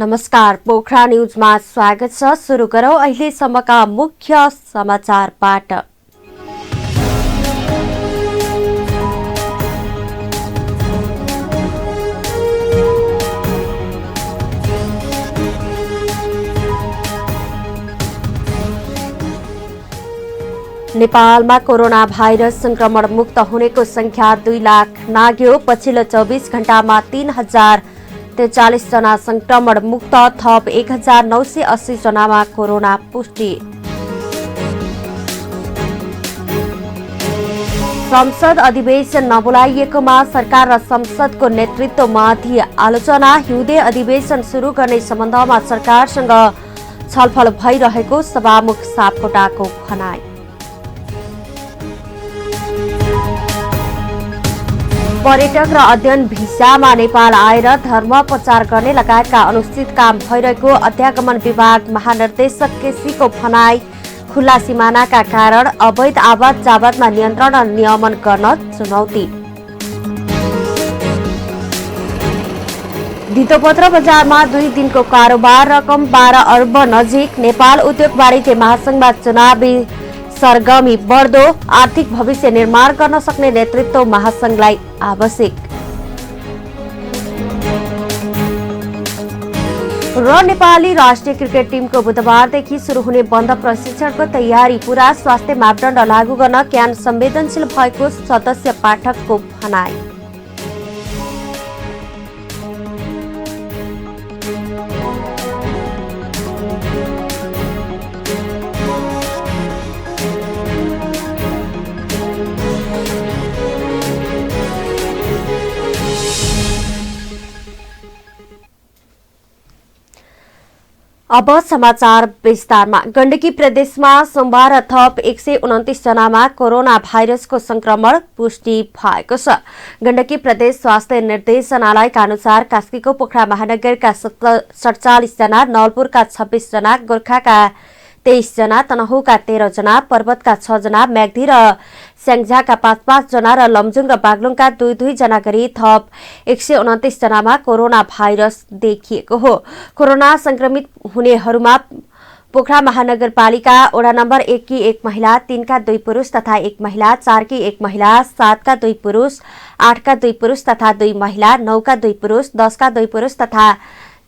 नमस्कार, पोखरा न्यूजमा स्वागत छ। सुरु गरौं अहिलेसम्मका मुख्य समाचारबाट। नेपालमा कोरोना भाइरस संक्रमण मुक्त हुनेको संख्या 2 लाख नाग्यो। पछिल्लो 24 घण्टामा 3043 जना संक्रमण मुक्त, थप 1980 जनामा कोरोना पुष्टि। संसद अधिवेशन नबोलाइएकोमा सरकार र संसदको नेतृत्वमाथि आलोचना। हिउँदे अधिवेशन सुरु गर्ने सम्बन्धमा सरकारसँग छलफल भइरहेको सभामुख सापकोटाको भनाई। पर्यटक र अध्ययन भिसामा नेपाल आएर धर्म प्रचार गर्ने लगायतका अनुचित काम भइरहेको अध्यागमन विभाग महानिर्देशक केसीको भनाई। खुल्ला सिमानाका कारण अवैध आवाज जावतमा नियन्त्रण र नियमन गर्न चुनौती। धितोपत्र बजारमा 2 दिनको कारोबार, रकम 12 अर्ब नजिक। नेपाल उद्योग वाणिज्य महासंघमा चुनावी सरगर्मी बढ्दो, आर्थिक भविष्य निर्माण गर्न सक्ने नेतृत्व महासंघलाई आवश्यक। र नेपाली राष्ट्रिय क्रिकेट टिमको बुधबारदेखि सुरु हुने बन्द प्रशिक्षणको तयारी पूरा। स्वास्थ्य मापदण्ड लागू गर्न क्यान संवेदनशील भएको सदस्य पाठकको भनाई। अब समाचार विस्तारमा। गण्डकी प्रदेशमा सोमबार थप 129 जनामा कोरोना भाइरसको संक्रमण पुष्टि भएको छ। गण्डकी प्रदेश स्वास्थ्य निर्देशनालयका अनुसार कास्कीको पोखरा महानगरका 47 जना, नवलपुरका 26 जना, गोर्खाका 23 जना, तनहुँका 13 जना, पर्वतका 6 जना, म्याग्दी र स्याङ्जाका 5-5 जना र लमजुङ र बागलुङका 2-2 जना गरी थप 129 जनामा कोरोना भाइरस देखिएको हो। कोरोना संक्रमित हुनेहरूमा पोखरा महानगरपालिका वडा नम्बर 1 की 1 महिला, 3 का 2 पुरुष तथा 1 महिला, 4 की 1 महिला, 7 का 2 पुरुष, 8 का 2 पुरुष तथा 2 महिला, 9 का 2 पुरुष, 10 का 2 पुरुष तथा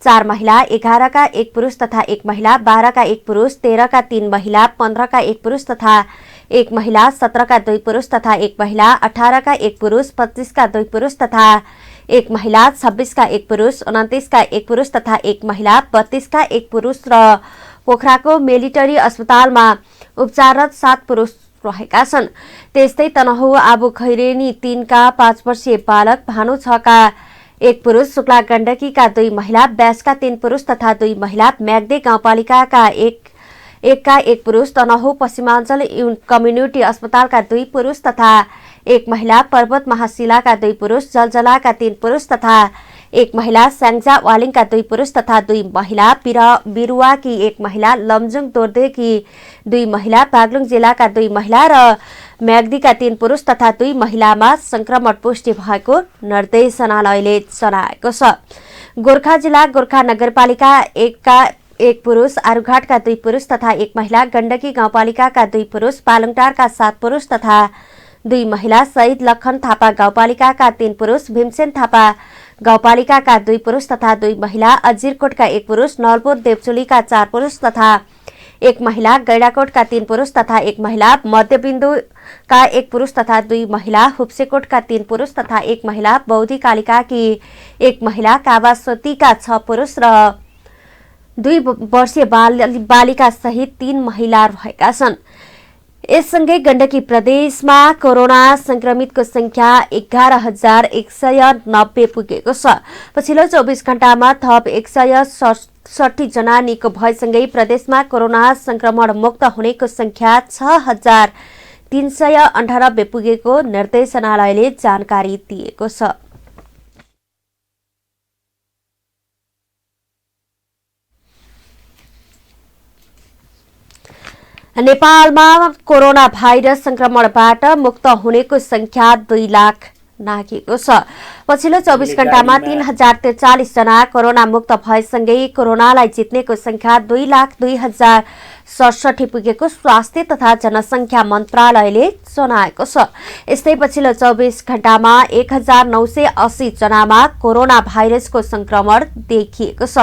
4 महिला, 11 का 1 पुरुष तथा 1 महिला, 12 का 1 पुरुष, 13 का 3 महिला, 15 का 1 पुरुष तथा 1 महिला, 17 का 2 पुरुष तथा 1 महिला, 18 का 1 पुरुष, 25 का 2 पुरुष तथा 1 महिला, 26 का 1 पुरुष, 29 का 1 पुरुष तथा 1 महिला, 32 का 1 पुरुष र पोखराको मिलिटरी अस्पतालमा उपचाररत 7 पुरुष रहेका छन्। त्यस्तै तनहुँ आबु खैरेनी 3 का 5 वर्षीय बालक, भानु 6 का 1 पुरुष, शुक्ला गण्डकीका 2 महिला, ब्यास का 3 पुरुष तथा 2 महिला, म्याग्दी गाउँपालिकाका 1 का 1 पुरुष, तनहुँ पश्चिमाञ्चल कम्युनिटी अस्पतालका 2 पुरुष तथा 1 महिला, पर्वत महाशिलाका 2 पुरुष, जलजलाका 3 पुरुष तथा 1 महिला, स्याङ्जा वालिङका 2 पुरुष तथा 2 महिला, बिरुवाकी 1 महिला, लमजुङ दोर्देकी 2 महिला, बागलुङ जिल्लाका 2 महिला र म्याग्दीका 3 पुरुष तथा 2 महिलामा संक्रमण पुष्टि भएको निर्देशनालयले जनाएको छ। गोर्खा जिल्ला गोर्खा नगरपालिका 1 का 1 पुरुष, आरुघाटका 2 पुरुष तथा 1 महिला, गण्डकी गाउँपालिकाका 2 पुरुष, पालङटारका 7 पुरुष तथा 2 महिला, शहीद लखन थापा गाउँपालिकाका 3 पुरुष, भीमसेन थापा गाउँपालिकाका 2 पुरुष तथा 2 महिला, अजिरकोटका 1 पुरुष, नवलपुर देवचुलीका 4 पुरुष तथा 1 महिला, गैडाकोटका 3 पुरुष तथा 1 महिला, मध्यबिन्दुका 1 पुरुष तथा 2 महिला, हुप्सेकोटका 3 पुरुष तथा 1 महिला, बौद्धी कालिकाकी 1 महिला, कावासोतीका 6 पुरुष र 2 वर्षीय बालिका सहित 3 महिला रहेका छन्। यससँगै गण्डकी प्रदेशमा कोरोना संक्रमितको संख्या 11,190 पुगेको छ। पछिल्लो 24 घण्टामा थप 167 जना निको भएसँगै प्रदेशमा कोरोना संक्रमण मुक्त हुनेको संख्या 6,398 पुगेको निर्देशनालयले जानकारी दिएको छ। नेपालमा कोरोना भाइरस संक्रमणबाट मुक्त हुनेको संख्या 2 लाख नाघेको छ। पछिल्लो 24 घण्टामा 3043 जना कोरोना मुक्त भएसँगै कोरोनालाई जित्नेको संख्या 2,02,067 पुगेको स्वास्थ्य तथा जनसंख्या मन्त्रालयले जनाएको छ। यस्तै पछिल्लो 24 घण्टामा 1980 जनामा कोरोना भाइरसको संक्रमण देखिएको छ।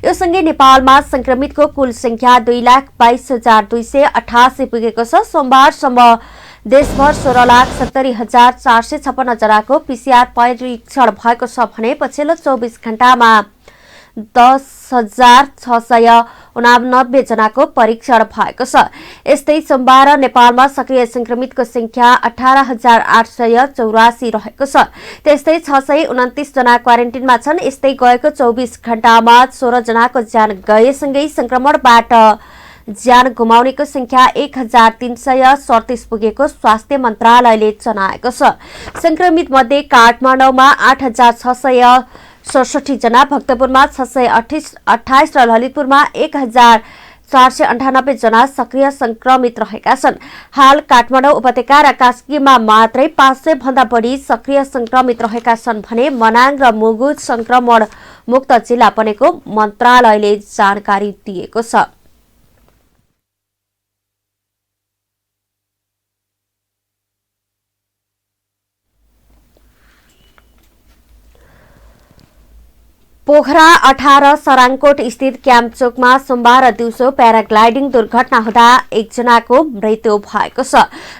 यो सँगै नेपालमा संक्रमितको कुल संख्या 2,22,288 पुगेको छ। सोमबारसम्म देशभर 16,70,456 जनाको पीसीआर परीक्षण भएको छ भने पछिल्लो 24 घण्टामा 10,689 जनाको परीक्षण भएको छ। यस्तै सोमबार नेपालमा सक्रिय संक्रमितको संख्या 18,884 रहेको छ। त्यस्तै 629 जना क्वारेन्टिनमा छन्। यस्तै गएको 24 घण्टामा 16 जनाको ज्यान गएसँगै संक्रमणबाट ज्यान गुमाउनेको संख्या 1,337 पुगेको स्वास्थ्य मन्त्रालयले जनाएको छ। संक्रमित मध्ये काठमाडौँमा 8,667 जना, भक्तपुरमा 628 र ललितपुरमा 1,498 जना सक्रिय संक्रमित रहेका छन्। हाल काठमाडौँ उपत्यका र कास्कीमा मात्रै 500 भन्दा बढी सक्रिय संक्रमित रहेका छन् भने मनाङ र मुगु संक्रमण मुक्त जिल्ला बनेको मन्त्रालयले जानकारी दिएको छ। पोखरा 18 सराङकोट स्थित क्याम्पचोकमा सोमबार दिउँसो प्याराग्लाइडिङ दुर्घटना हुँदा एकजनाको मृत्यु भएको छ।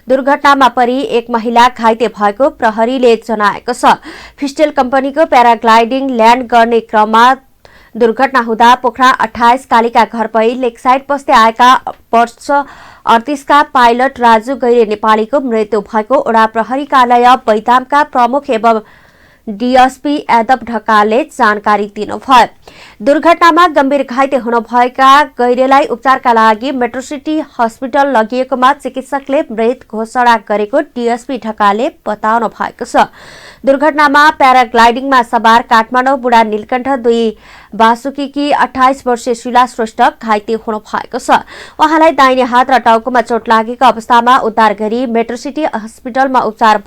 दुर्घटनामा परि एक महिला घाइते भएको प्रहरीले जनाएको छ। फिस्टेल कम्पनीको प्याराग्लाइडिङ ल्यान्ड गर्ने क्रममा दुर्घटना हुँदा पोखरा 28 कालिका घरपै लेकसाइड बस्दै आएका वर्ष 38 का पाइलट राजु गैरे नेपालीको मृत्यु भएको ओडा प्रहरी कार्यालय बैदामका प्रमुख एवं डीएसपी यादव ढकालले जानकारी दिनुभयो। दुर्घटनामा गम्भीर घाइते हुनुभएका गैरेलाई उपचारका लागि मेट्रोसिटी हस्पिटल लगिएकोमा चिकित्सकले मृत घोषणा गरेको डीएसपी ढकालले बताउनु भएको छ। दुर्घटनामा प्याराग्लाइडिङमा सवार काठमाडौँ बुढा नीलकण्ठ 2 बासुकीकी 28 वर्षीय शिला श्रेष्ठ घाइते हुनु भएको छ। उहाँलाई दाहिने हात र टाउकोमा चोट लागेको अवस्थामा उद्धार गरी मेट्रोसिटी हस्पिटलमा उपचार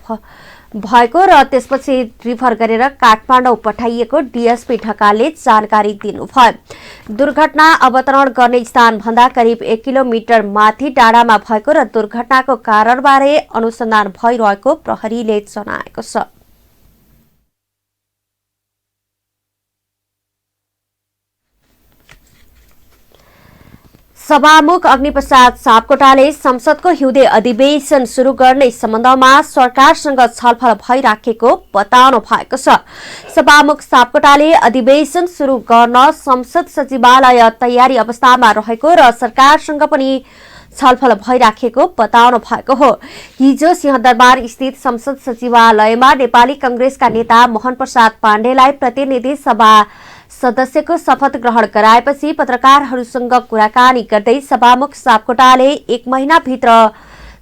भएको र त्यसपछि रिफर गरेर काठमाडौँ पठाइएको डीएसपी ढकालले जानकारी दिनुभयो। दुर्घटना अवतरण गर्ने स्थान भन्दा करिब 1 किलोमिटर माथि डाँडामा भएको र दुर्घटनाको कारणबारे अनुसन्धान भइरहेको प्रहरीले जनाएको छ। सभामुख अग्निप्रसाद सापकोटाले संसदको हिउँदे अधिवेशन शुरू गर्ने सम्बन्धमा सरकारसँग छलफल भइराखेको बताउनु भएको छ। सभामुख सापकोटाले अधिवेशन शुरू गर्न संसद सचिवालय तयारी अवस्थामा रहेको र सरकारसँग पनि छलफल भइराखेको बताउनु भएको हो। हिजो सिंहदरबार स्थित संसद सचिवालयमा नेपाली कांग्रेसका नेता मोहन प्रसाद पाण्डेलाई प्रतिनिधि सभा सदस्यको शपथ ग्रहण गराएपछि पत्रकारहरूसँग कुराकानी गर्दै सभामुख सापकोटाले 1 महिनाभित्र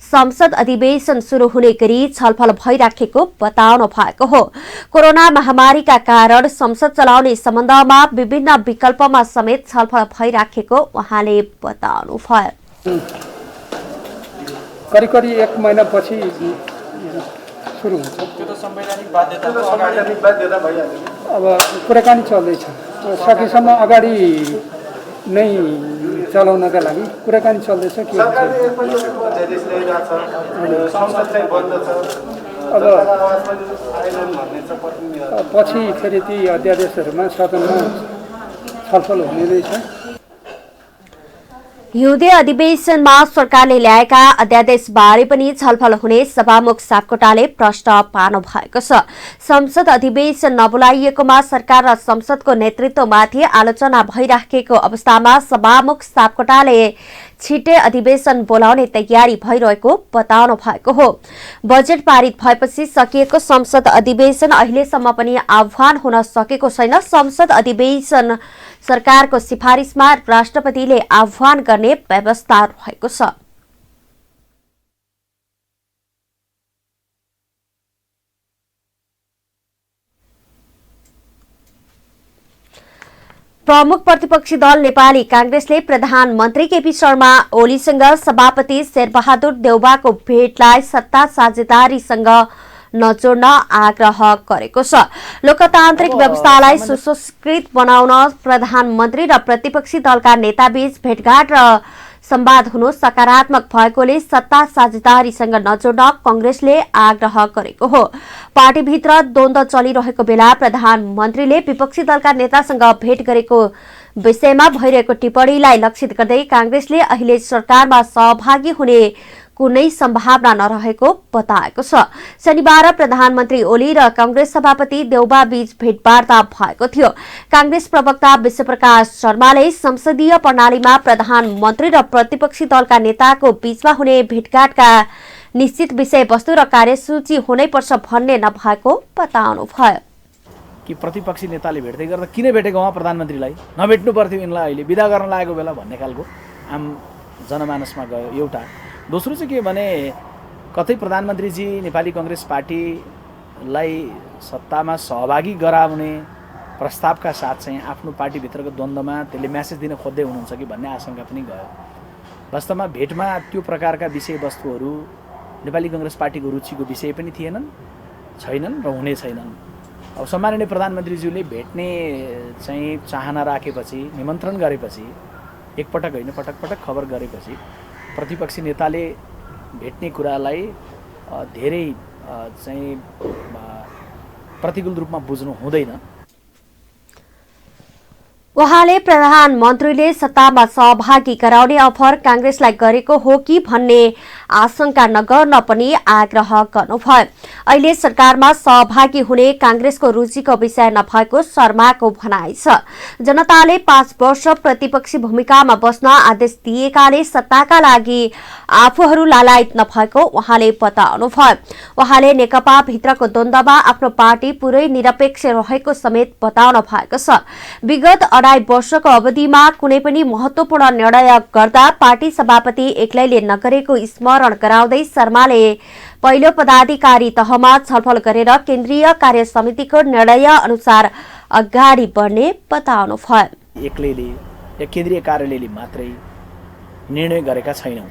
संसद अधिवेशन शुरू हुने गरी छलफल भइराखेको बताउनु भएको हो। कोरोना महामारीका कारण संसद चलाउने सम्बन्धमा विभिन्न विकल्पमा समेत छलफल भइराखेको उहाँले बताउनुभयो। करिब 1 महिनापछि सुरु हुन्छ। त्यो त संवैधानिक बाध्यता भइहाल्यो। अब कुराकानी चल्दैछ। सकेसम्म अगाडि नै चलाउनका लागि कुराकानी चल्दैछ। के अब पछि फेरि ती अध्यादेशहरूमा सदनमा छलफल हुने रहेछ। हिउँदे अधिवेशनमा सरकारले ल्याएका अध्यादेशबारे पनि छलफल हुने सभामुख सापकोटाले प्रश्न पार्नु भएको छ। संसद अधिवेशन नबोलाइएकोमा सरकार र संसदको नेतृत्वमाथि आलोचना भइराखेको अवस्थामा सभामुख सापकोटाले छिट्टै अधिवेशन बोलाउने तयारी भइरहेको बताउनु भएको हो। बजेट पारित भएपछि सकिएको संसद अधिवेशन अहिलेसम्म पनि आह्वान हुन सकेको छैन। संसद अधिवेशन सरकारको सिफारिसमा राष्ट्रपतिले आह्वान गर्ने व्यवस्था रहेको छ। प्रमुख प्रतिपक्षी दल नेपाली कांग्रेसले प्रधानमन्त्री केपी शर्मा ओलीसँग सभापति शेरबहादुर देउवाको भेटलाई सत्ता साझेदारीसँग नजोड्न आग्रह गरेको छ। लोकतान्त्रिक व्यवस्थालाई सुसंस्कृत बनाउन प्रधानमन्त्री र प्रतिपक्षी दलका नेताबीच भेटघाट र संवाद हुनु सकारात्मक भएकोले सत्ता साझेदारीसँग नजोड्न कंग्रेसले आग्रह गरेको हो। पार्टीभित्र द्वन्द्व चलिरहेको बेला प्रधानमन्त्रीले विपक्षी दलका नेतासँग भेट गरेको विषयमा भइरहेको टिप्पणीलाई लक्षित गर्दै कांग्रेसले अहिले सरकारमा सहभागी हुने कुनै सम्भावना नरहेको बताएको छ। शनिबार प्रधानमन्त्री ओली र कांग्रेस सभापति देउबा बीच भेटवार्ता भएको थियो। कांग्रेस प्रवक्ता विश्वप्रकाश शर्माले संसदीय प्रणालीमा प्रधानमन्त्री र प्रतिपक्षी दलका नेताको बीचमा हुने भेटघाटका निश्चित विषयवस्तु र कार्यसूची हुनैपर्छ भन्ने नभएको बताउनुभयो। कि प्रतिपक्षी नेताले भेट्दै गर्दा किन भेटेको उहाँ प्रधानमन्त्रीलाई नभेट्नु पर्थ्यो यिनलाई अहिले बिदा गर्न लागेको बेला भन्ने खालको आम जनमानसमा गयो एउटा। दोस्रो चाहिँ के भने कतै प्रधानमन्त्रीजी नेपाली कांग्रेस पार्टीलाई सत्तामा सहभागी गराउने प्रस्तावका साथ चाहिँ आफ्नो पार्टीभित्रको द्वन्द्वमा त्यसले म्यासेज दिन खोज्दै हुनुहुन्छ कि भन्ने आशंका पनि गयो। वास्तवमा भेटमा त्यो प्रकारका विषयवस्तुहरू नेपाली कांग्रेस पार्टीको रुचिको विषय पनि थिएनन्, छैनन् र हुने छैनन्। अब सम्माननीय प्रधानमन्त्रीज्यूले भेट्ने चाहिँ चाहना राखेपछि, निमन्त्रण गरेपछि, एकपटक होइन पटक पटक खबर गरेपछि प्रतिपक्षी नेताले भेट्ने कुरालाई धेरै चाहिँ प्रतिकूल रूपमा बुझ्नु हुँदैन। उहाँले प्रधानमन्त्रीले सत्तामा सहभागी गराउने अफर कांग्रेसलाई गरेको हो कि भन्ने आशंका नगर्न पनि आग्रह गर्नुभयो। अहिले सरकारमा सहभागी हुने कांग्रेसको रुचिको विषय नभएको शर्माको भनाइ छ। जनताले 5 वर्ष प्रतिपक्षी भूमिकामा बस्न आदेश दिएकाले सत्ताका लागि आफूहरू लालायत नभएको उहाँले बताउनुभयो। उहाँले नेकपा भित्रको द्वन्द्वमा आफ्नो पार्टी पुरै निरपेक्ष रहेको समेत बताउनु भएको छ। विगत 2.5 वर्षको अवधिमा कुनै पनि महत्वपूर्ण निर्णय गर्दा पार्टी सभापति एक्लैले नगरेको स्मरण गराउँदै शर्माले पहिलो पदाधिकारी तहमा छलफल गरेर केन्द्रीय कार्य समितिको निर्णय अनुसार अगाडि बढ्ने बताउनुभयो। एक्लैले या केन्द्रीय कार्यालयले मात्रै निर्णय गरेका छैनौं।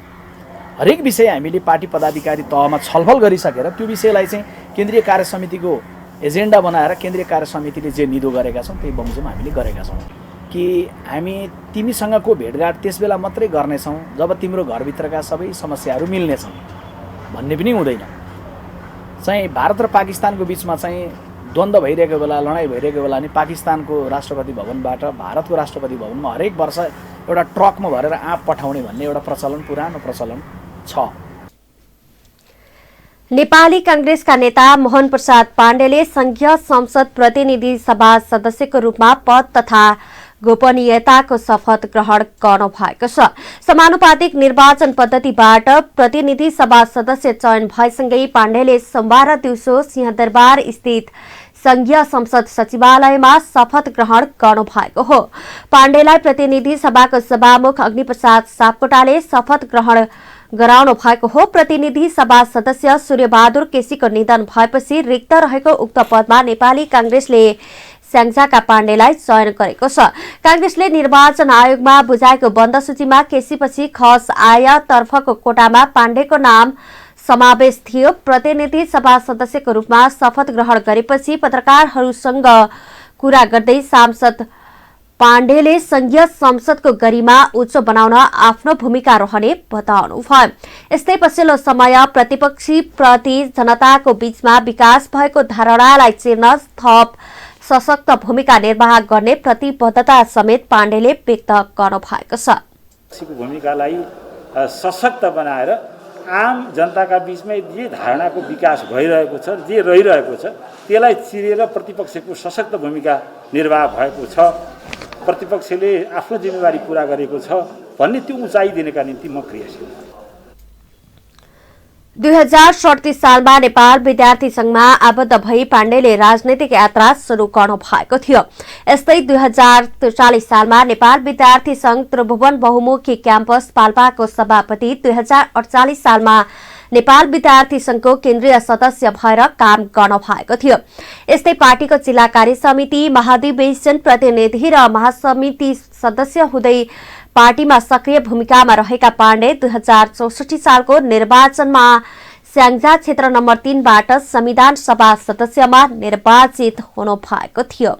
हरेक विषय हामीले पार्टी पदाधिकारी तहमा छलफल गरिसकेर त्यो विषयलाई चाहिँ केन्द्रीय कार्य समितिको एजेन्डा बनाएर केन्द्रीय कार्य समितिले जे निधो गरेका छौं त्यही बमोजिम हामीले गरेका छौं कि हामी तिमीसँगको भेटघाट त्यसबेला मात्रै गर्नेछौं जब तिम्रो घरभित्रका सबै समस्याहरू मिल्नेछन् भन्ने पनि हुँदैन। चाहिँ भारत र पाकिस्तानको बीचमा चाहिँ द्वन्द्व भइरहेको बेला, लडाईँ भइरहेको बेला नि पाकिस्तानको राष्ट्रपति भवनबाट भारतको राष्ट्रपति भवनमा हरेक वर्ष एउटा ट्रकमा भरेर आँप पठाउने भन्ने एउटा प्रचलन, पुरानो प्रचलन छ। नेपाली कांग्रेसका नेता मोहन प्रसाद पाण्डेले संघीय संसद प्रतिनिधि सभा सदस्यको रूपमा पद तथा गोपनीयताको शपथ ग्रहण गर्नु भएको छ। समानुपातिक निर्वाचन पद्धतिबाट प्रतिनिधि सभा सदस्य चयन भएसँगै पाण्डेले सोमबार दिउँसो सिंहदरबार स्थित संघीय संसद सचिवालयमा शपथ ग्रहण गर्नु भएको हो। पाण्डेलाई प्रतिनिधि सभाको सभामुख अग्निप्रसाद सापकोटाले शपथ ग्रहण गराउनु भएको हो। प्रतिनिधि सभा सदस्य सूर्यबहादुर केसीको निधन भएपछि रिक्त रहेको उक्त पदमा नेपाली कांग्रेसले स्याङ्जाका पाण्डेलाई चयन गरेको छ। कांग्रेसले निर्वाचन आयोगमा बुझाएको बन्द सूचीमा केसीपछि खस आयतर्फको कोटामा पाण्डेको नाम समावेश थियो। प्रतिनिधि सभा सदस्यको रूपमा शपथ ग्रहण गरेपछि पत्रकारहरूसँग कुरा गर्दै सांसद पाण्डेले संघीय संसदको गरिमा उच्च बनाउन आफ्नो भूमिका रहने बताउनुभयो। यस्तै पछिल्लो समय प्रतिपक्षी प्रति जनताको बीचमा विकास भएको धारणालाई चिर्न थप सशक्त भूमिका निर्वाह गर्ने प्रतिबद्धता समेत पाण्डेले व्यक्त गर्नु भएको छ। भूमिकालाई सशक्त बनाएर आम जनताका बीचमा जे धारणाको विकास भइरहेको छ, जे रहिरहेको छ त्यसलाई चिरेर प्रतिपक्षको सशक्त भूमिका निर्वाह भएको छ। प्रतिपक्षले आफ्नो जिम्मेवारी पूरा गरेको छ भन्ने त्यो उचाइ दिनका निम्ति म क्रियाशील। 2037 सालमा नेपाल विद्यार्थी संघमा आबद्ध भई पाण्डेले राजनैतिक यात्रा शुरू गर्नु भएको थियो। यस्तै 2043 सालमा नेपाल विद्यार्थी संघ त्रिभुवन बहुमुखी क्याम्पस पाल्पाको सभापति, 2048 सालमा नेपाल विद्यार्थी संघको केन्द्रीय सदस्य भएर काम गर्नु भएको थियो। यस्तै पार्टीको जिल्ला कार्य समिति, महाधिवेशन प्रतिनिधि र महासमिति सदस्य हुँदै पार्टीमा सक्रिय भूमिकामा रहेका पाण्डे 2064 सालको निर्वाचनमा स्याङ्जा क्षेत्र नम्बर 3बाट संविधान सभा सदस्यमा निर्वाचित हुनु भएको थियो।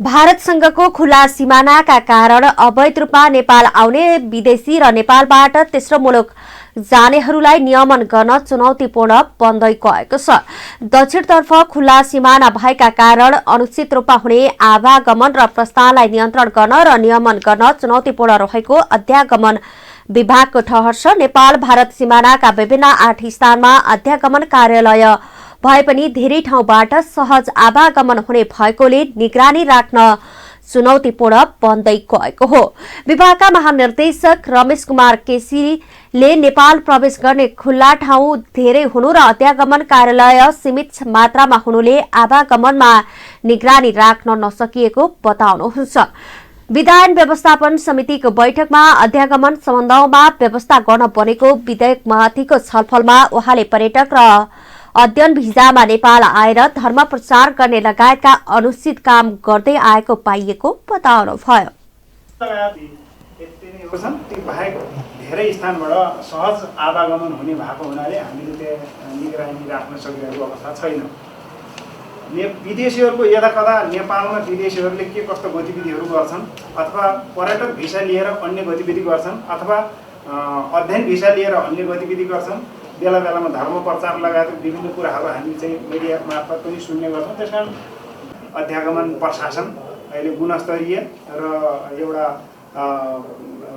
भारतसँगको खुला सिमानाका कारण अवैध रूपमा नेपाल आउने विदेशी र नेपालबाट तेस्रो मुलुक जानेहरूलाई नियमन गर्न चुनौतीपूर्ण बन्दै गएको छ। दक्षिणतर्फ खुला सिमाना भएका कारण अनुचित रूपमा हुने आवागमन र प्रस्थानलाई नियन्त्रण गर्न र नियमन गर्न चुनौतीपूर्ण रहेको अध्यागमन विभागको ठहर छ। नेपाल भारत सिमानाका विभिन्न 8 स्थानमा अध्यागमन कार्यालय भए पनि धेरै ठाउँबाट सहज आवागमन हुने भएकोले निगरानी राख्न चुनौतीपूर्ण बन्दै गएको हो। विभागका महानिर्देशक रमेश कुमार केसीले नेपाल प्रवेश गर्ने खुल्ला ठाउँ धेरै हुनु र अध्यागमन कार्यालय सीमित मात्रामा हुनुले आवागमनमा निगरानी राख्न नसकिएको बताउनुहुन्छ। विधान व्यवस्थापन समितिको बैठकमा अध्यागमन सम्बन्धमा व्यवस्था गर्न बनेको विधेयकमाथिको छलफलमा उहाँले पर्यटक र अध्ययन भिजामा नेपाल आएर धर्म प्रचार गर्ने लगायतका अनुचित काम गर्दै आएको पाइएको बताउनुभयो। ती बाहेक धेरै स्थानबाट सहज आवागमन हुने भएको हुनाले हामीले त्यहाँ निगरानी राख्न सकिरहेको अवस्था छैन। विदेशीहरूको यदाकदा नेपालमा विदेशीहरूले के कस्तो गतिविधिहरू गर्छन् अथवा पर्यटक भिसा लिएर अन्य गतिविधि गर्छन् अथवा अध्ययन भिसा लिएर अन्य गतिविधि गर्छन्। बेला बेलामा धर्म प्रचार लगायत विभिन्न कुराहरू हामी चाहिँ मिडिया मार्फत पनि सुन्ने गर्छौँ। त्यसकारण अध्यागमन प्रशासन अहिले गुणस्तरीय र एउटा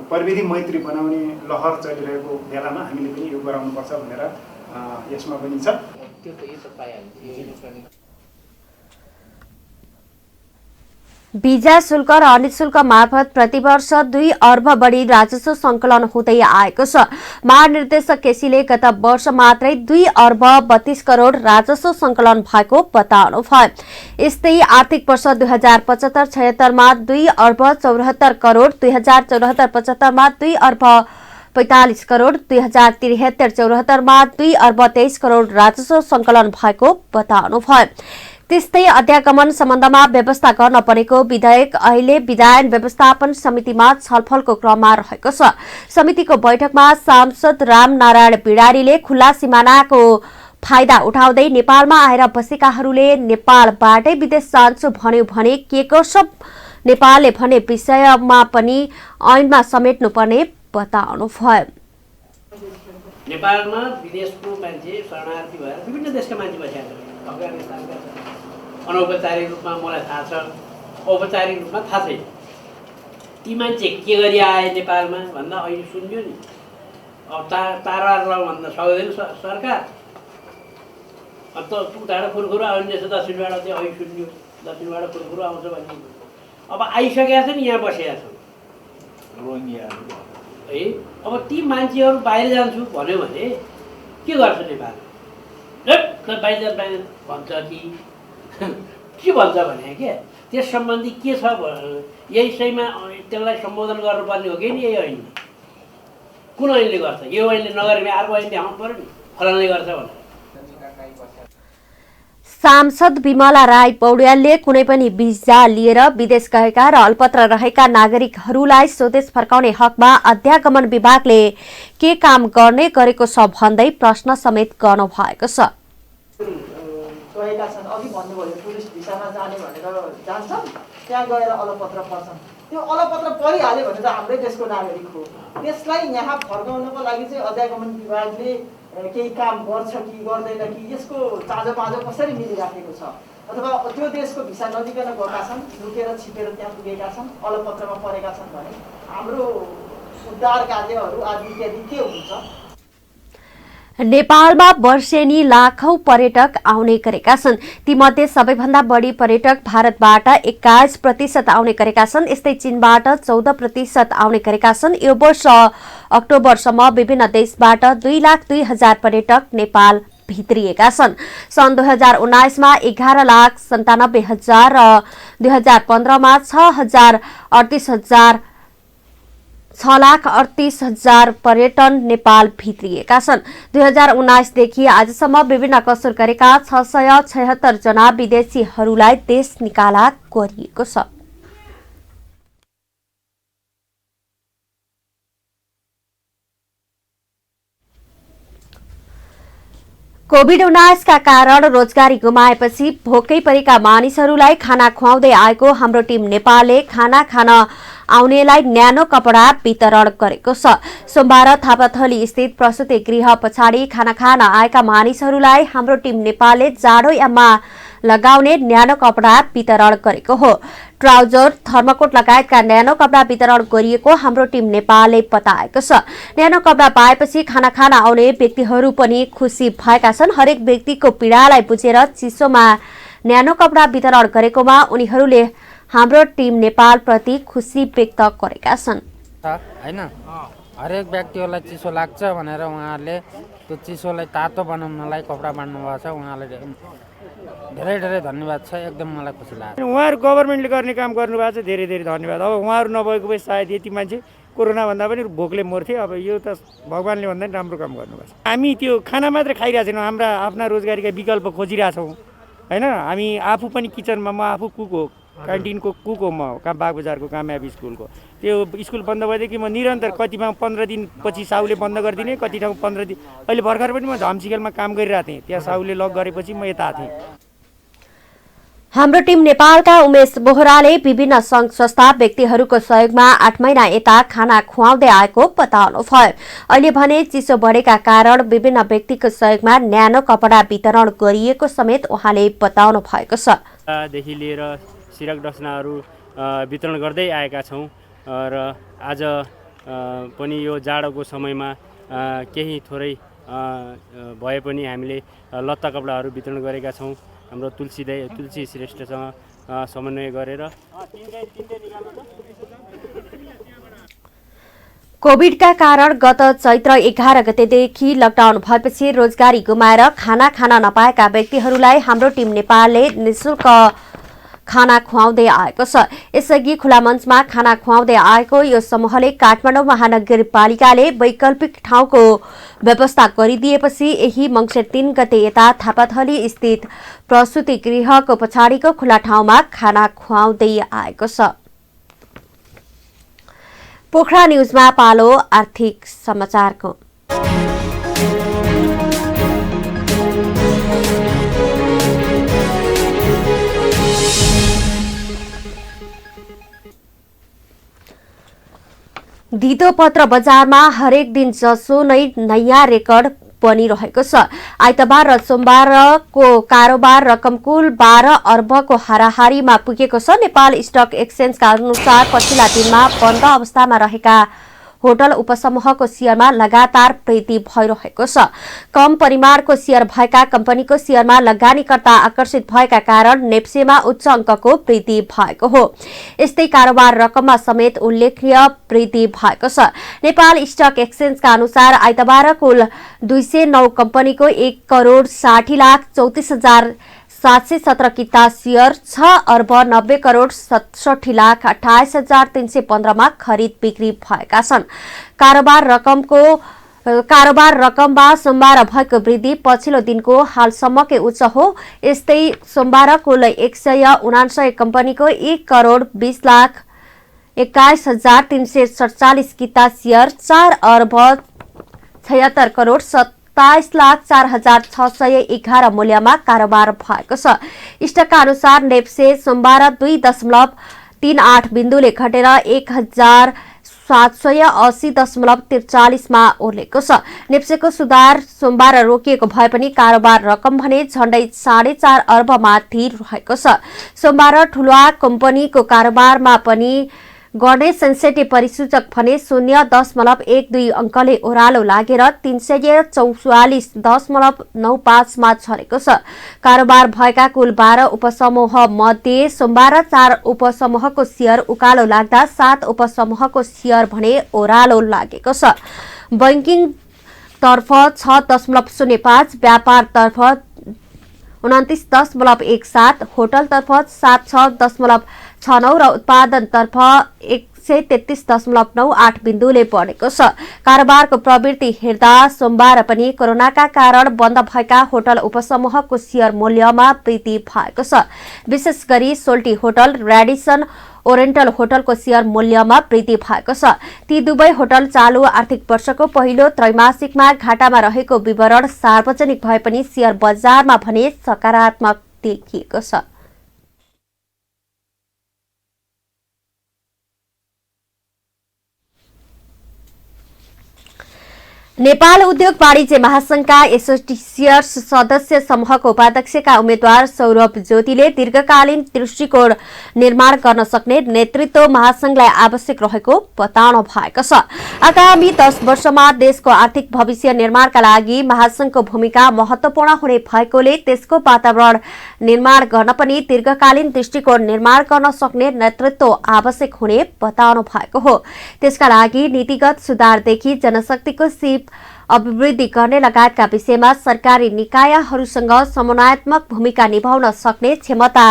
प्रविधि मैत्री बनाउने लहर चलिरहेको बेलामा हामीले पनि यो गराउनुपर्छ भनेर यसमा पनि छ। भिजा शुल्क र अनिशुल्क मार्फत प्रतिवर्ष 2 अर्ब बढी राजस्व संकलन हुँदै आएको छ। महानिर्देशक केसीले गत वर्ष मात्रै 2 अर्ब 32 करोड राजस्व संकलन भएको बताउनुभयो। यस्तै आर्थिक वर्ष 2075-76 मा 2 अर्ब 74 करोड, 2074-75 मा 2 अर्ब 45 करोड, 2073-74 मा 2 अर्ब 23 करोड राजस्व संकलन भएको बताउनुभयो। त्यस्तै अध्यागमन सम्बन्धमा व्यवस्था गर्न परेको विधेयक अहिले विधान व्यवस्थापन समितिमा छलफलको क्रममा रहेको छ। समितिको बैठकमा सांसद रामनारायण बिडारीले खुला सिमानाको फाइदा उठाउँदै नेपालमा आएर बसेकाहरूले नेपालबाटै विदेश जान्छु भन्यो भने के कसो नेपालले भने विषयमा पनि ऐनमा समेट्नुपर्ने बताउनुभयो। नेपालमा विदेशको मान्छे शरणार्थी भएर विभिन्न देशका मान्छे बसेका छन्। अफगानिस्तानका अनौपचारिक रूपमा मलाई थाहा छ, औपचारिक रूपमा थाहा छैन। ती मान्छे के गरी आए नेपालमा भन्दा अहिले सुन्यो नि। अब तारा भन्न सक्दैन सरकार। अब त उताबाट कुरकुरो आउने छ, दक्षिणबाट चाहिँ अहिले सुन्यो, दक्षिणबाट कुरकुरो आउँछ भन्ने। अब आइसकेका छन्, यहाँ बसेका छन् रोहिङ्ग्याहरू है। अब ती मान्छेहरू बाहिर जान्छु भन्यो भने के गर्छ नेपाल? बाहिर भन्छ कि के भन्छ भने क्या त्यस सम्बन्धी के छ यही सहीमा त्यसलाई सम्बोधन गर्नुपर्ने हो कि नि? यही ऐनले कुन ऐनले गर्छ? यो ऐनले नगरे अर्को ऐनले आउनु पर्यो नि, फलानले गर्छ भनेर। सांसद विमला राई पौड्यालले कुनै पनि भिजा लिएर विदेश गएका र अल्पत्र रहेका नागरिकहरूलाई स्वदेश फर्काउने हकमा अध्यागमन विभागले के काम गर्ने गरेको छ भन्दै प्रश्न समेत गर्नु भएको छ। गएका छन्, अघि भन्नुभयो टुरिस्ट भिसामा जाने भनेर जान्छन्, त्यहाँ गएर अलपत्र पर्छन्। त्यो अलपत्र परिहाल्यो भने त हाम्रै देशको नागरिक हो। त्यसलाई यहाँ फर्काउनको लागि चाहिँ अध्यागमन विभागले केही काम गर्छ कि गर्दैन कि यसको चाँजो बाँझो कसरी मिलिराखेको छ? अथवा त्यो देशको भिसा नदिकन गएका छन्, लुकेर छिपेर त्यहाँ पुगेका छन्, अलपत्रमा परेका छन् भने हाम्रो उद्धार कार्यहरू आदि इत्यादि के हुन्छ? नेपालमा वर्षेनी लाखौं पर्यटक आउने गरेका छन्। तीमध्ये सबैभन्दा बढी पर्यटक भारतबाट 21% आउने गरेका छन्। यस्तै चीनबाट 14% आउने गरेका छन्। यो वर्ष अक्टोबरसम्म विभिन्न देशबाट 2,02,000 पर्यटक नेपाल भित्रिएका छन्। सन् 2019 मा 11,97,000 र 2015 मा 6,38,000 पर्यटन नेपाल भित्रिएका छन्। 2019 देखि आजसम्म विभिन्न कसुर गरेका 676 जना विदेशीहरूलाई देश निकाला गरिएको छ। कोभिड-19 का कारण रोजगारी गुमाएपछि भोकै परेका मानिसहरूलाई खाना खुवाउँदै आएको हाम्रो टिम नेपालले खाना खान आउनेलाई न्यानो कपडा वितरण गरेको छ। सोमबार थापाथली स्थित प्रसूति गृह पछाडि खाना खान आएका मानिसहरूलाई हाम्रो टिम नेपालले जाडोयाममा लगाउने न्यानो कपडा वितरण गरेको हो। ट्राउजर, थर्मकोट लगायतका न्यानो कपडा वितरण गरिएको हाम्रो टिम नेपालले बताएको छ। न्यानो कपडा पाएपछि खाना खान आउने व्यक्तिहरू पनि खुसी भएका छन्। हरेक व्यक्तिको पीडालाई बुझेर चिसोमा न्यानो कपडा वितरण गरेकोमा उनीहरूले हाम्रो टिम नेपाल प्रति खुसी व्यक्त गरेका छन्। हैन, हरेक व्यक्तिहरूलाई चिसो लाग्छ भनेर उहाँहरूले त्यो चिसोलाई तातो बनाउनलाई कपडा बाँड्नु भएको छ। उहाँलाई धेरै धेरै धन्यवाद छ। एकदम मलाई खुसी लाग्यो। उहाँहरू गभर्मेन्टले गर्ने काम गर्नुभएको छ, धेरै धेरै धन्यवाद। अब उहाँहरू नभएको भए सायद यति मान्छे कोरोना भन्दा पनि भोकले मर्थे। अब यो त भगवान्ले भन्दा पनि राम्रो काम गर्नुभएको छ। हामी त्यो खाना मात्रै खाइरहेको छैनौँ, हाम्रा आफ्ना रोजगारीका विकल्प खोजिरहेछौँ होइन। हामी आफू पनि किचनमा, म आफू कुक हो, क्यान्टिनको कुक हो म, बागबजारको कामयाब स्कुलको। त्यो स्कुल बन्द भएदेखि म निरन्तर कतिमा 15 दिनपछि साउले बन्द गरिदिने, कति ठाउँ 15 दिन। अहिले भर्खर पनि म झम्सिकेलमा काम गरिरहेको थिएँ, त्यहाँ साउले लक गरेपछि म यता थिएँ। हाम्रो टिम नेपालका उमेश बोहराले विभिन्न संघ संस्था व्यक्तिहरूको सहयोगमा 8 महिना यता खाना खुवाउँदै आएको बताउनुभयो। अहिले भने चिसो बढेका कारण विभिन्न व्यक्तिको सहयोगमा न्यानो कपडा वितरण गरिएको समेत उहाँले बताउनु भएको छ। देखि लिएर सिरक डसनाहरू वितरण गर्दै आएका छौँ र आज पनि यो जाडोको समयमा केही थोरै भए पनि हामीले लत्ता कपडाहरू वितरण गरेका छौँ। हाम्रो तुलसी श्रेष्ठसँग समन्वय गरेर कोभिडका कारण गत चैत्र 11 गतेदेखि लकडाउन भएपछि रोजगारी गुमाएर खाना खान नपाएका व्यक्तिहरूलाई हाम्रो टिम नेपालले निःशुल्क खाना खुवाउँदै आएको छ। यसअघि खुला मञ्चमा खाना खुवाउँदै आएको यो समूहले काठमाडौँ महानगरपालिकाले वैकल्पिक ठाउँको व्यवस्था गरिदिएपछि यही मङ्सिर 3 गते यता थापाथली स्थित प्रसूति गृहको पछाडिको खुला ठाउँमा खाना खुवाउँदै आएको छ। पोखरा न्युजमा पालो आर्थिक समाचारको। धितो पत्र बजारमा हरेक दिन जसो नै नयाँ रेकर्ड बनिरहेको छ। आइतबार र सोमबारको कारोबार रकम कुल 12 अर्बको हाराहारीमा पुगेको छ। नेपाल स्टक एक्सचेन्जका अनुसार पछिल्ला दिनमा बन्द अवस्थामा रहेका होटल उपसमूहको शेयरमा लगातार वृद्धि भइरहेको छ। कम परिमाणको शेयर भएका कम्पनीको शेयरमा लगानीकर्ता आकर्षित भएका कारण नेप्सेमा उच्च अङ्कको वृद्धि भएको हो। यस्तै कारोबार रकममा समेत उल्लेखनीय वृद्धि भएको छ। नेपाल स्टक एक्सचेन्जका अनुसार आइतबार कुल 209 कम्पनीको 1,34,34,717 किता शेयर 6,90,67,28,315 मा खरिद बिक्री भएका छन्। कारोबार रकममा सोमबार भएको वृद्धि पछिल्लो दिनको हालसम्मकै उच्च हो। यस्तै सोमबार कुल 159 कम्पनीको 1,21,21,347 किता शेयर 4,76,27,04,611 मूल्यमा कारोबार भएको छ। स्टकका अनुसार नेप्से सोमबार 2.38 बिन्दुले घटेर 1,780.43 मा ओर्लेको छ। नेप्सेको सुधार सोमबार रोकिएको भए पनि कारोबार रकम भने झण्डै 4.5 अर्ब माथि रहेको छ। सोमबार ठूला कम्पनीको कारोबारमा पनि गर्ने सेन्सेटिभ परिसूचक भने 0.12 अङ्कले ओह्रालो लागेर 344.95 मा झरेको छ। कारोबार भएका कुल 12 उपसमूह मध्ये सोमबार 4 उपसमूहको शेयर उकालो लाग्दा 7 उपसमूहको शेयर भने ओह्रालो लागेको छ। बैंकिङ तर्फ 6.05, व्यापार तर्फ 29.17, होटल तर्फ 76.69 र उत्पादन तर्फ 133.98 बिन्दुले बढेको छ। कारोबारको प्रवृत्ति हेर्दा सोमबार पनि कोरोनाका कारण बन्द भएका होटल उपसमूहको शेयर मूल्यमा वृद्धि भएको छ। विशेष गरी सोल्टी होटल, रेडिसन ओरिएन्टल होटलको शेयर मूल्यमा वृद्धि भएको छ। ती दुवै होटल चालू आर्थिक वर्षको पहिलो त्रैमासिकमा घाटामा रहेको विवरण सार्वजनिक भए पनि शेयर बजारमा भने सकारात्मक देखिएको छ। नेपाल उद्योग वाणिज्य महासंघका एसोसिएट सदस्य समूहको उपाध्यक्षका उम्मेद्वार सौरभ ज्योतिले दीर्घकालीन दृष्टिकोण निर्माण गर्न सक्ने नेतृत्व महासंघलाई आवश्यक रहेको बताउनु भएको छ। आगामी 10 वर्षमा देशको आर्थिक भविष्य निर्माणका लागि महासंघको भूमिका महत्वपूर्ण हुने भएकोले त्यसको वातावरण निर्माण गर्न पनि दीर्घकालीन दृष्टिकोण निर्माण गर्न सक्ने नेतृत्व आवश्यक हुने बताउनु भएको हो। त्यसका लागि नीतिगत सुधारदेखि जनशक्तिको सिप अभिवृद्धि गर्ने लगायतका विषयमा सरकारी निकायहरूसँग समन्वयात्मक भूमिका निभाउन सक्ने क्षमता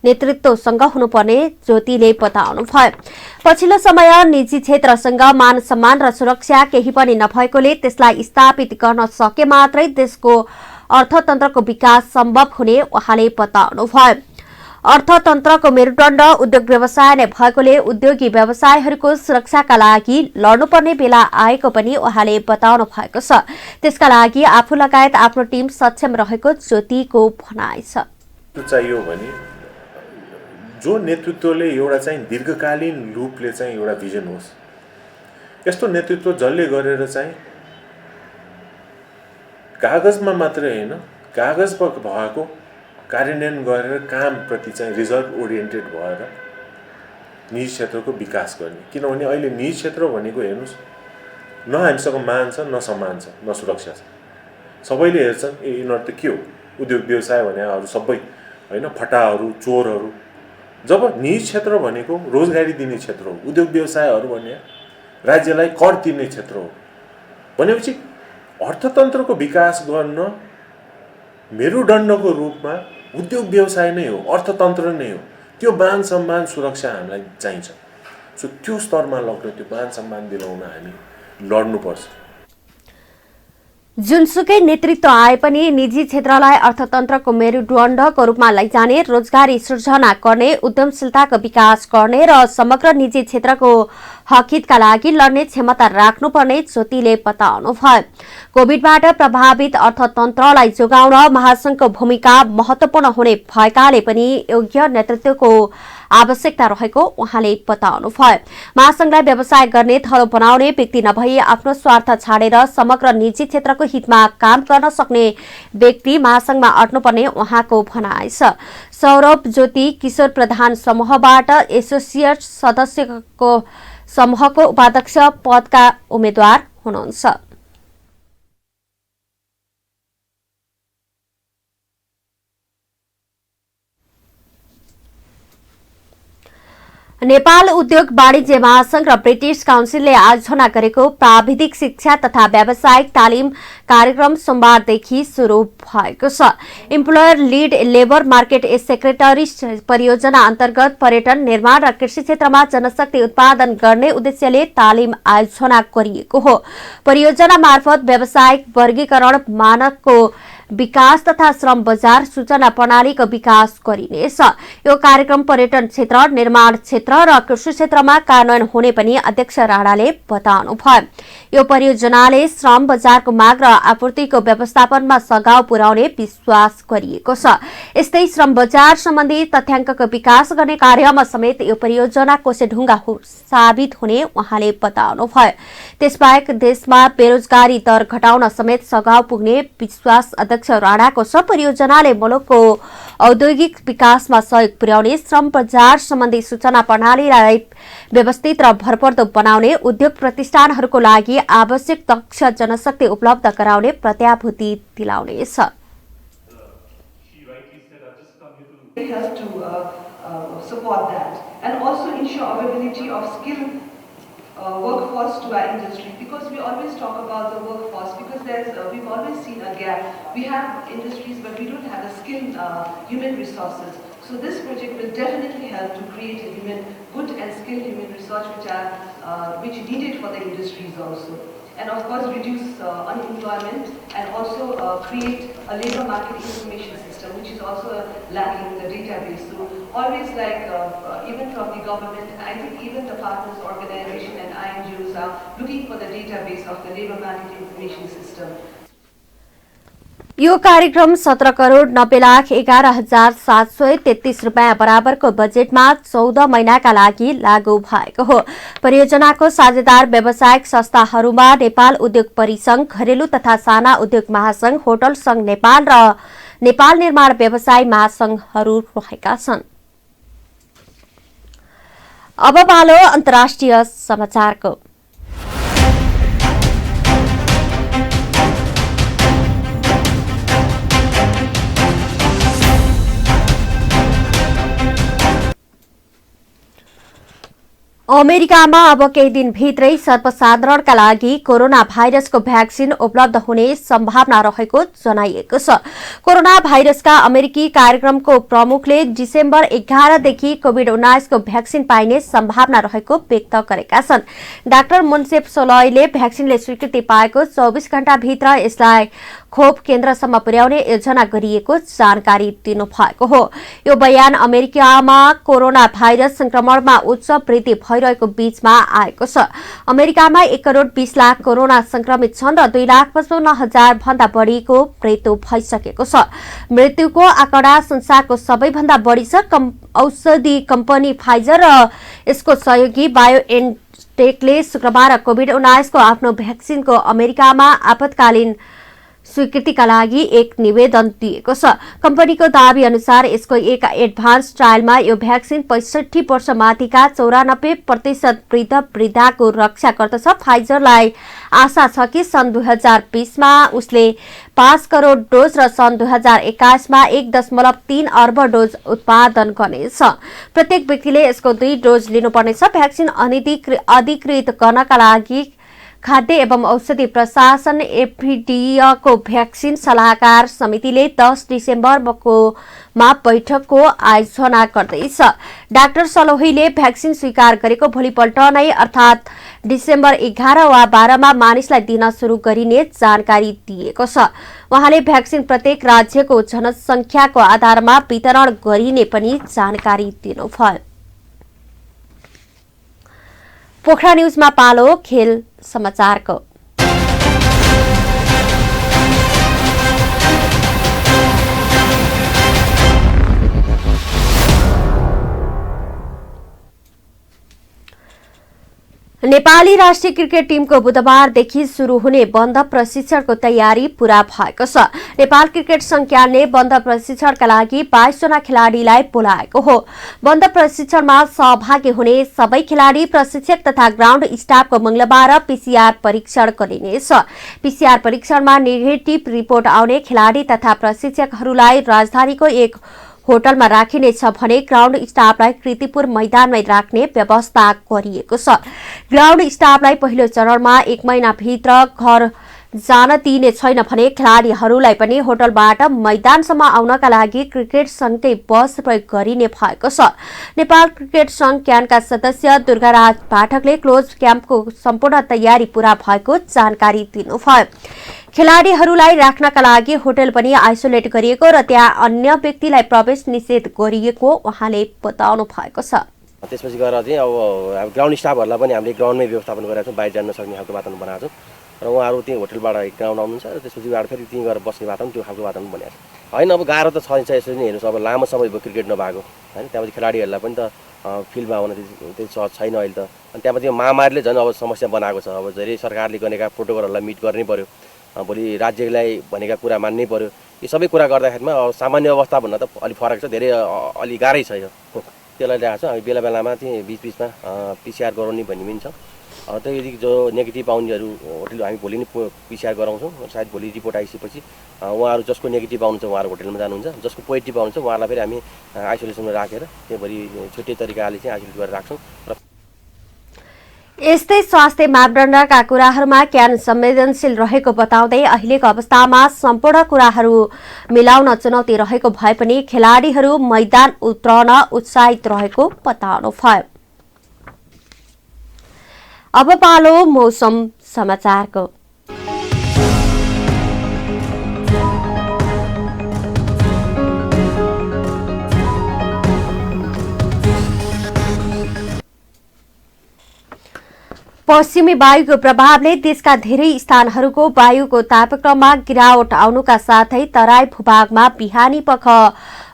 नेतृत्वसँग हुनुपर्ने ज्योतिले बताउनुभयो। पछिल्लो समय निजी क्षेत्रसँग मान सम्मान र सुरक्षा केही पनि नभएकोले त्यसलाई स्थापित गर्न सके मात्रै देशको अर्थतन्त्रको विकास सम्भव हुने उहाँले बताउनुभयो। अर्थतन्त्रको मेरुदण्ड उद्योग व्यवसाय नै भएकोले उद्योगी व्यवसायहरूको सुरक्षाका लागि लड्नुपर्ने बेला आएको पनि उहाँले बताउनु भएको छ। त्यसका लागि आफू लगायत आफ्नो टिम सक्षम रहेको ज्योतिको भनाइ छ। चाहियो भने जो नेतृत्वले एउटा चाहिँ दीर्घकालीन रूपले चाहिँ एउटा भिजन होस्, यस्तो नेतृत्व जसले गरेर चाहिँ कागजमा मात्रै होइन कागजमा भएको कार्यान्वयन गरेर कामप्रति चाहिँ रिजल्ट ओरिएन्टेड भएर निजी क्षेत्रको विकास गर्ने। किनभने अहिले निजी क्षेत्र भनेको हेर्नुहोस्, न हामीसँग मान छ, न सम्मान छ, न सुरक्षा छ। सबैले हेर्छन् ए यिनीहरू त के हो, उद्योग व्यवसाय भनेहरू सबै होइन, फटाहरू, चोरहरू। जब निजी क्षेत्र भनेको रोजगारी दिने क्षेत्र हो, उद्योग व्यवसायहरू भने राज्यलाई कर तिर्ने क्षेत्र हो भनेपछि अर्थतन्त्रको विकास गर्न मेरुदण्डको रूपमा उद्योग व्यवसाय नै हो, अर्थतन्त्र नै हो। त्यो मान सम्मान सुरक्षा हामीलाई चाहिन्छ। सो त्यो स्तरमा लग्न, त्यो मान सम्मान दिलाउन हामी लड्नुपर्छ। जुनसुकै नेतृत्व आए पनि निजी क्षेत्रलाई अर्थतन्त्रको मेरुदण्डको रूपमा लैजाने, रोजगारी सृजना गर्ने, उद्यमशीलताको विकास गर्ने र समग्र निजी क्षेत्रको हकहितका लागि लड्ने क्षमता राख्नुपर्ने ज्योतिले बताउनुभयो। कोभिडबाट प्रभावित अर्थतन्त्रलाई जोगाउन महासंघको भूमिका महत्वपूर्ण हुने भएकाले पनि योग्य नेतृत्वको आवश्यकता रहेको उहाँले बताउनुभयो। महासंघलाई व्यवसाय गर्ने, थलो बनाउने व्यक्ति नभई आफ्नो स्वार्थ छाडेर समग्र निजी क्षेत्रको हितमा काम गर्न सक्ने व्यक्ति महासंघमा अट्नुपर्ने उहाँको भनाइ छ। सौरभ ज्योति किशोर प्रधान समूहबाट एसोसिएट सदस्यको समूहको उपाध्यक्ष पदका उम्मेद्वार हुनुहुन्छ। नेपाल उद्योग वाणिज्य महासंघ र ब्रिटिश काउन्सिलले आयोजना गरेको प्राविधिक शिक्षा तथा व्यावसायिक तालिम कार्यक्रम सोमबारदेखि शुरू भएको छ। Employer lead labour market secretary परियोजना अन्तर्गत पर्यटन, निर्माण र कृषि क्षेत्रमा जनशक्ति उत्पादन गर्ने उद्देश्यले तालिम आयोजना गरिएको हो। परियोजना मार्फत व्यावसायिक वर्गीकरण मानकको विकास तथा श्रम बजार सूचना प्रणालीको विकास गरिनेछ। यो कार्यक्रम पर्यटन क्षेत्र, निर्माण क्षेत्र र कृषि क्षेत्रमा कार्यान्वयन हुने पनि अध्यक्ष राणाले बताउनुभयो। यो परियोजनाले श्रम बजारको माग र आपूर्तिको व्यवस्थापनमा सघाउ पुर्याउने विश्वास गरिएको छ। यस्तै श्रम बजार सम्बन्धी तथ्याङ्कको विकास गर्ने कार्यमा समेत यो परियोजना कोसेढुङ्गा साबित हुने उहाँले बताउनुभयो। त्यसबाहेक देशमा बेरोजगारी दर घटाउन समेत सघाउ पुग्ने विश्वास अध्यक्ष राणाको छ। परियोजनाले मुलुकको औद्योगिक विकासमा सहयोग पुर्याउने, श्रम बजार सम्बन्धी सूचना प्रणालीलाई व्यवस्थित र भरपर्दो बनाउने, उद्योग प्रतिष्ठानहरूको लागि आवश्यक दक्ष जनशक्ति उपलब्ध गराउने प्रत्याभूति दिलाउनेछ। Workforce to our industry, because we always talk about the workforce, because we've always seen a gap. We have industries but we don't have the skilled human resources. So this project will definitely help to create good and skilled human resource which needed for the industries also. And of course reduce unemployment and also create a labor market information system system, which is also lacking in the database. So always even from the government, I think even the partners organization and INGOs are looking for the database of the labor market information system. यो कार्यक्रम 17,90,11,733 रुपियाँ बराबरको बजेटमा 14 महिनाका लागि लागू भएको हो। परियोजनाको साझेदार व्यावसायिक संस्थाहरूमा नेपाल उद्योग परिसंघ, घरेलु तथा साना उद्योग महासंघ, होटल संघ नेपाल र नेपाल निर्माण व्यवसाय महासंघहरू रहेका छन्। अब पालो अन्तर्राष्ट्रिय समाचारको। अमेरिकामा अब केही दिनभित्रै सर्वसाधारणका लागि कोरोना भाइरसको भ्याक्सिन उपलब्ध हुने सम्भावना रहेको जनाइएको छ। कोरोना भाइरसका अमेरिकी कार्यक्रमको प्रमुखले डिसेम्बर 11 देखि कोभिड-19 को भ्याक्सिन पाइने सम्भावना रहेको व्यक्त गरेका छन्। डाक्टर मुन्सेफ सोलयले भ्याक्सिनले स्वीकृति पाएको 24 घण्टाभित्र यसलाई खोप केन्द्रसम्म पुर्याउने योजना गरिएको जानकारी दिनुभएको हो। यो बयान अमेरिकामा कोरोना भाइरस संक्रमणमा उच्च वृद्धि भइरहेको बीचमा आएको छ। अमेरिकामा 1 करोड 20 लाख कोरोना संक्रमित छन् र 2,55,000 भन्दा बढीको मृत्यु भइसकेको छ। मृत्युको आँकडा संसारको सबैभन्दा बढी छ। औषधि कम्पनी फाइजर र यसको सहयोगी बायोएनटेकले शुक्रबार कोभिड-19 को आफ्नो भ्याक्सिनको अमेरिकामा आपतकालीन स्वीकृतिका लागि एक निवेदन दिएको छ। कम्पनीको दावी अनुसार यसको एक एडभान्स ट्रायलमा यो भ्याक्सिन 65 वर्ष माथिका 94% वृद्ध-वृद्धाको रक्षा गर्दछ। फाइजरलाई आशा छ कि सन् 2020 मा उसले 5 करोड डोज र सन् 2021 मा 1.3 अर्ब डोज उत्पादन गर्नेछ। प्रत्येक व्यक्तिले यसको 2 डोज लिनुपर्नेछ। भ्याक्सिन अधिकृत गर्नका लागि खाद्य एवं औषधि प्रशासन एफडीए को भ्याक्सिन सल्लाहकार समितिले 10 डिसेम्बरको बैठकको आयोजना गर्दैछ। डाक्टर सलोहीले भ्याक्सिन स्वीकार गरेको भोलिपल्ट नै अर्थात डिसेम्बर 11 वा 12 मा मानिसलाई दिन शुरू गरिने जानकारी दिएको छ। उहाँले भ्याक्सिन प्रत्येक राज्यको जनसंख्याको आधारमा वितरण गरिने पनि जानकारी दिनुभयो। पोखरा न्यूजमा पालो खेल समाचारको। नेपाली राष्ट्रिय क्रिकेट टिमको बुधबारदेखि शुरू हुने बन्द प्रशिक्षणको तयारी पूरा भएको छ। नेपाल क्रिकेट संघले बन्द प्रशिक्षणका लागि 22 जना खेलाडीलाई बोलाएको हो। बन्द प्रशिक्षणमा सहभागी हुने सबै खेलाडी, प्रशिक्षक तथा ग्राउन्ड स्टाफको मंगलबार पीसीआर परीक्षण गरिनेछ। पीसीआर परीक्षणमा नेगेटिभ रिपोर्ट आउने खेलाडी तथा प्रशिक्षकहरूलाई राजधानीको एक होटलमा राखिनेछ भने ग्राउन्ड स्टाफलाई कृतिपुर मैदानमै राख्ने व्यवस्था गरिएको छ। ग्राउन्ड स्टाफलाई पहिलो चरणमा 1 महिनाभित्र घर जान दिइने छैन भने खेलाडीहरूलाई पनि होटलबाट मैदानसम्म आउनका लागि क्रिकेट संघकै बस प्रयोग गरिने भएको छ। नेपाल क्रिकेट संघ क्यानका सदस्य दुर्गाराज पाठकले क्लोज क्याम्पको सम्पूर्ण तयारी पूरा भएको जानकारी दिनुभयो। खेलाडीहरूलाई राख्नका लागि होटल पनि आइसोलेट गरिएको र त्यहाँ अन्य व्यक्तिलाई प्रवेश निषेध गरिएको उहाँले बताउनु भएको छ। त्यसपछि गएर चाहिँ अब ग्राउन्ड स्टाफहरूलाई पनि हामीले ग्राउन्डमै व्यवस्थापन गरेका छौँ, बाहिर जान नसक्ने खालको वातावरण बनाएको छौँ र उहाँहरू त्यही होटलबाट ग्राउन्ड आउनुहुन्छ र त्यसपछि फेरि त्यहीँ गएर बस्ने वातावरण त्यो खालको वातावरण बनाएको छ। होइन अब गाह्रो त छ यसरी नै हेर्नुहोस्, अब लामो समय भयो क्रिकेट नभएको होइन, त्यहाँपछि खेलाडीहरूलाई पनि त फिल्डमा आउन त्यति सहज छैन अहिले त। अनि त्यहाँपछि महामारीले झन् अब समस्या बनाएको छ। अब धेरै सरकारले गरेका प्रोटोकलहरूलाई मिट गर्नै पर्यो, भोलि राज्यलाई भनेका कुरा मान्नै पर्यो। यो सबै कुरा गर्दाखेरिमा अब सामान्य अवस्था भन्न त अलिक फरक छ, धेरै अलि गाह्रै छ यो। त्यसलाई ल्याएको छ हामी बेला बेलामा चाहिँ बिचबिचमा पीसीआर गराउने भन्ने पनि छ। त्यो यदि जो नेगेटिभ आउनेहरू होटल हामी भोलि नै पीसीआर गराउँछौँ। सायद भोलि रिपोर्ट आइसकेपछि उहाँहरू जसको नेगेटिभ आउनुहुन्छ उहाँहरू होटलमा जानुहुन्छ, जसको पोजिटिभ आउनुहुन्छ उहाँहरूलाई फेरि हामी आइसोलेसनमा राखेर त्यहाँभरि छुट्टै तरिकाले चाहिँ आइसोलेट गरेर राख्छौँ। यस्तै स्वास्थ्य मापदण्डका कुराहरूमा क्यान संवेदनशील रहेको बताउँदै अहिलेको अवस्थामा सम्पूर्ण कुराहरू मिलाउन चुनौती रहेको भए पनि खेलाडीहरू मैदान उत्रन उत्साहित रहेको बताउनुभयो। अब पालो मौसम समाचारको। पश्चिमी वायुको प्रभावले देशका धेरै स्थानहरूको वायुको तापक्रममा गिरावट आउनुका साथै तराई भूभागमा बिहानी पख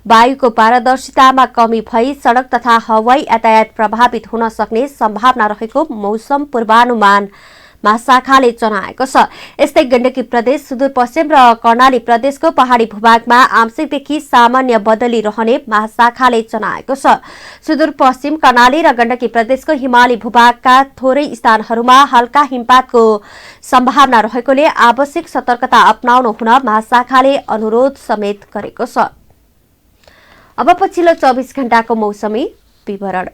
वायुको पारदर्शितामा कमी भई सड़क तथा हवाई यातायात प्रभावित हुन सक्ने सम्भावना रहेको मौसम पूर्वानुमान महाशाखाले जनाएको छ। यस्तै गण्डकी प्रदेश, सुदूरपश्चिम र कर्णाली प्रदेशको पहाड़ी भूभागमा आंशिकदेखि सामान्य बदली रहने महाशाखाले जनाएको छ। सुदूरपश्चिम कर्णाली र गण्डकी प्रदेशको हिमाली भूभागका थोरै स्थानहरूमा हल्का हिमपातको सम्भावना रहेकोले आवश्यक सतर्कता अपनाउनु हुन महाशाखाले अनुरोध समेत गरेको छ। अब पछिल्लो 24 घण्टाको मौसमी विवरण।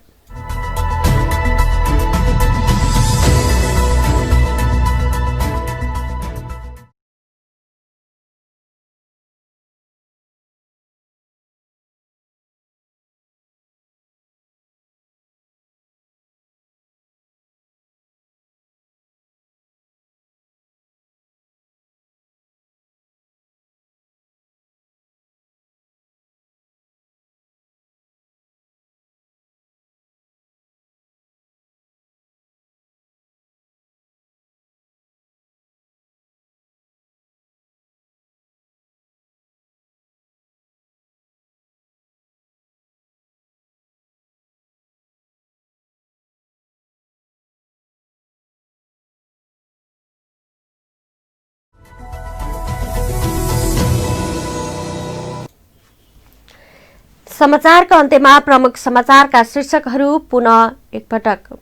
समाचारका अन्त्यमा प्रमुख समाचारका शीर्षकहरू पुनः एकपटक।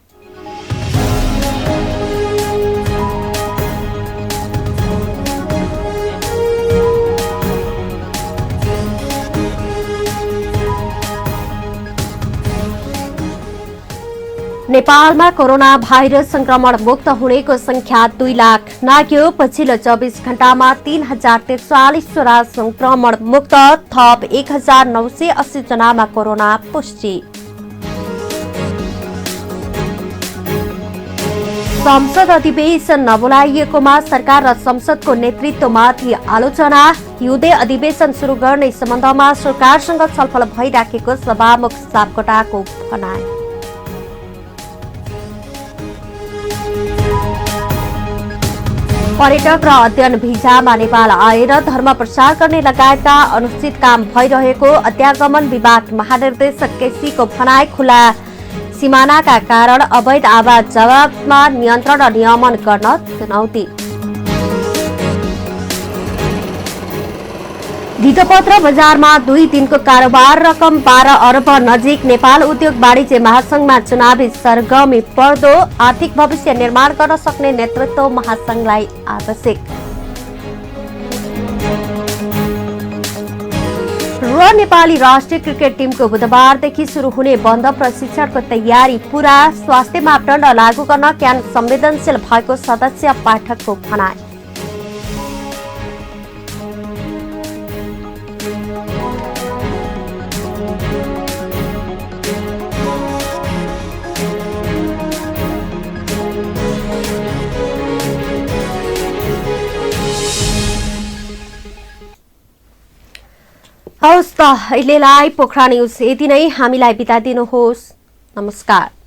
नेपालमा कोरोना भाइरस संक्रमण मुक्त हुनेको संख्या 2 लाख नाग्यो। पछिल्लो 24 घण्टामा 3043 जना संक्रमण मुक्त, थप 1980 जनामा कोरोना पुष्टि। संसद अधिवेशन नबोलाइएकोमा सरकार र संसदको नेतृत्वमाथि आलोचना। हिउँदे अधिवेशन शुरू गर्ने सम्बन्धमा सरकारसँग छलफल भइराखेको सभामुख सापकोटाको भनाइ। पर्यटक र अध्ययन भिजामा नेपाल आएर धर्म प्रचार गर्ने लगायतका अनुचित काम भइरहेको अध्यागमन विभाग महानिर्देशक केसीको भनाइ। खुला सीमानाका कारण अवैध आवाज जवाबमा नियन्त्रण र नियमन गर्न चुनौती। धितोपत्र बजारमा 2 दिनको कारोबार, रकम 12 अर्ब नजिक। नेपाल उद्योग वाणिज्य महासंघमा चुनावी सरगर्मी बढ्दो, आर्थिक भविष्य निर्माण गर्न सक्ने नेतृत्व महासंघलाई आवश्यक। र नेपाली राष्ट्रिय क्रिकेट टिमको बुधबारदेखि शुरू हुने बन्द प्रशिक्षणको तयारी पूरा। स्वास्थ्य मापदण्ड लागू गर्न क्यान संवेदनशील भएको सदस्य पाठकको भनाइ। हवस् त अहिलेलाई पोखरा न्युज यति नै। हामीलाई बिदा दिनुहोस्। नमस्कार।